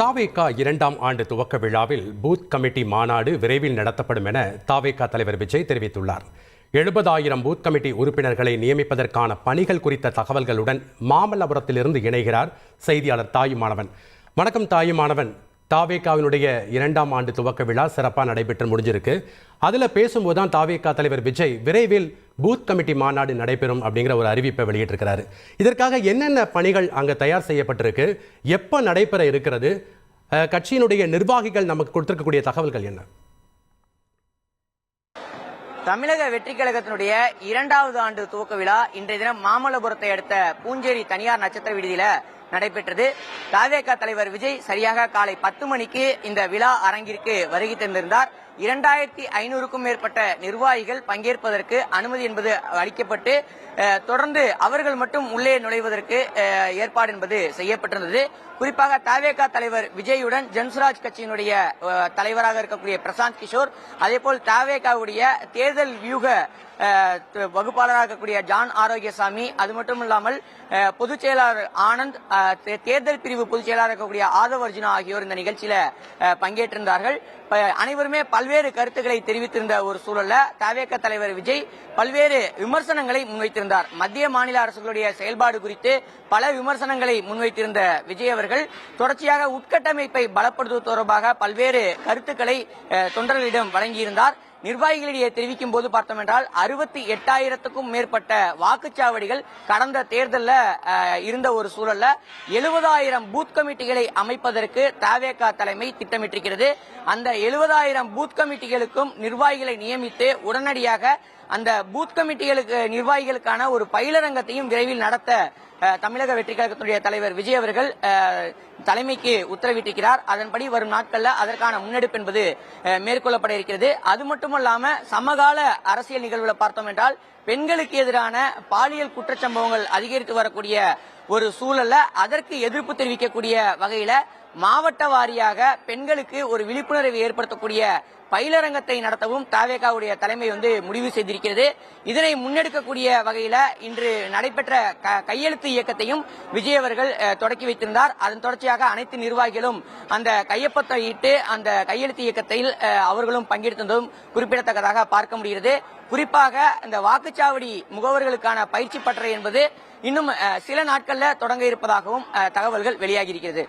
தாவேகா 2ஆம் ஆண்டு துவக்க விழாவில் பூத் கமிட்டி மாநாடு விரைவில் நடத்தப்படும் என தாவேகா தலைவர் விஜய் தெரிவித்துள்ளார். 70,000 பூத் கமிட்டி உறுப்பினர்களை நியமிப்பதற்கான பணிகள் குறித்த தகவல்களுடன் மாமல்லபுரத்திலிருந்து இணைகிறார் செய்தியாளர் தாயுமானவன். வணக்கம் தாயுமானவன். தாவேகாவினுடைய 2ஆம் ஆண்டு துவக்க விழா சிறப்பாக நடைபெற்று முடிஞ்சிருக்கு. அதில் பேசும்போது தான் தாவேகா தலைவர் விஜய் விரைவில் பூத் கமிட்டி மாநாடு நடைபெறும் அப்படிங்கிற ஒரு அறிவிப்பை வெளியிட்டிருக்கிறாரு. இதற்காக என்னென்ன பணிகள் அங்கே தயார் செய்யப்பட்டிருக்கு, எப்போ நடைபெற இருக்கிறது, கட்சியினுடைய நிர்வாகிகள் நமக்கு கொடுத்திருக்கக்கூடிய தகவல்கள் என்ன? தமிழக வெற்றி கழகத்தினுடைய 2வது ஆண்டு துவக்க விழா இன்றைய தினம் மாமல்லபுரத்தை அடுத்த பூஞ்சேரி தனியார் நட்சத்திர விடுதியில நடைபெற்றது. தாவேகா தலைவர் விஜய் சரியாக காலை 10 மணிக்கு இந்த விழா அரங்கிற்கு வருகை தந்திருந்தார். 2500க்கும் மேற்பட்ட நிர்வாகிகள் பங்கேற்பதற்கு அனுமதி என்பது அளிக்கப்பட்டு தொடர்ந்து அவர்கள் மட்டும் உள்ளே நுழைவதற்கு ஏற்பாடு என்பது செய்யப்பட்டிருந்தது. குறிப்பாக தாவேகா தலைவர் விஜயுடன் ஜன்சுராஜ் கட்சியினுடைய தலைவராக இருக்கக்கூடிய பிரசாந்த் கிஷோர், அதேபோல் தாவேகாவுடைய தேர்தல் வியூக வகுப்பாளராக இருக்கக்கூடிய ஜான் ஆரோக்கியசாமி, அது மட்டும் இல்லாமல் பொதுச் செயலாளர் ஆனந்த், தேர்தல் பிரிவு பொதுச் செயலாளர் இருக்கக்கூடிய ஆதவ் அர்ஜுனா ஆகியோர் இந்த நிகழ்ச்சியில பங்கேற்றிருந்தார்கள். அனைவருமே பல்வேறு கருத்துக்களை தெரிவித்திருந்த ஒரு சூழல்ல தாவேகா தலைவர் விஜய் பல்வேறு விமர்சனங்களை முன்வைத்திருந்தார். மத்திய மாநில அரசுகளுடைய செயல்பாடு குறித்து பல விமர்சனங்களை முன்வைத்திருந்த விஜய் அவர்கள் தொடர்ச்சியாக உட்கட்டமைப்பை பலப்படுத்துவது தொடர்பாக பல்வேறு கருத்துக்களை தொண்டர்களிடம் வழங்கியிருந்தார். நிர்வாகிகளிடையே தெரிவிக்கும் போது பார்த்தோம் என்றால் 68,000க்கும் மேற்பட்ட வாக்குச்சாவடிகள் கடந்த தேர்தலில் இருந்த ஒரு சூழல்ல 70,000 பூத் கமிட்டிகளை அமைப்பதற்கு தாவேகா தலைமை திட்டமிட்டிருக்கிறது. அந்த 70,000 பூத் கமிட்டிகளுக்கும் நிர்வாகிகளை நியமித்து உடனடியாக அந்த பூத் கமிட்டிகளுக்கு நிர்வாகிகளுக்கான ஒரு பயிலரங்கத்தையும் விரைவில் நடத்த தமிழக வெற்றி கழகத்தினுடைய தலைவர் விஜய் அவர்கள் தலைமைக்கு உத்தரவிட்டிருக்கிறார். அதன்படி வரும் நாட்கள்ல அதற்கான முன்னெடுப்பு என்பது மேற்கொள்ளப்பட இருக்கிறது. அது மட்டுமல்லாம சமகால அரசியல் நிகழ்வுகளை பார்த்தோம் என்றால் பெண்களுக்கு எதிரான பாலியல் குற்றச்சம்பவங்கள் அதிகரித்து வரக்கூடிய ஒரு சூழல்ல அதற்கு எதிர்ப்பு தெரிவிக்கக்கூடிய வகையில மாவட்ட வாரியாக பெண்களுக்கு ஒரு விழிப்புணர்வை ஏற்படுத்தக்கூடிய பயிலரங்கத்தை நடத்தவும் தாவேகாவுடைய தலைமை முடிவு செய்திருக்கிறது. இதனை முன்னெடுக்கக்கூடிய வகையில இன்று நடைபெற்ற கையெழுத்து இயக்கத்தையும் விஜய் அவர்கள் தொடக்கி வைத்திருந்தார். அதன் தொடர்ச்சியாக அனைத்து நிர்வாகிகளும் அந்த கையொப்பத்தை இட்டு அந்த கையெழுத்து இயக்கத்தில் அவர்களும் பங்கெடுத்ததும் குறிப்பிடத்தக்கதாக பார்க்க முடிகிறது. குறிப்பாக இந்த வாக்குச்சாவடி முகவர்களுக்கான பயிற்சி பட்டறை என்பது இன்னும் சில நாட்கள்ல தொடங்க இருப்பதாகவும் தகவல்கள் வெளியாகி இருக்கிறது.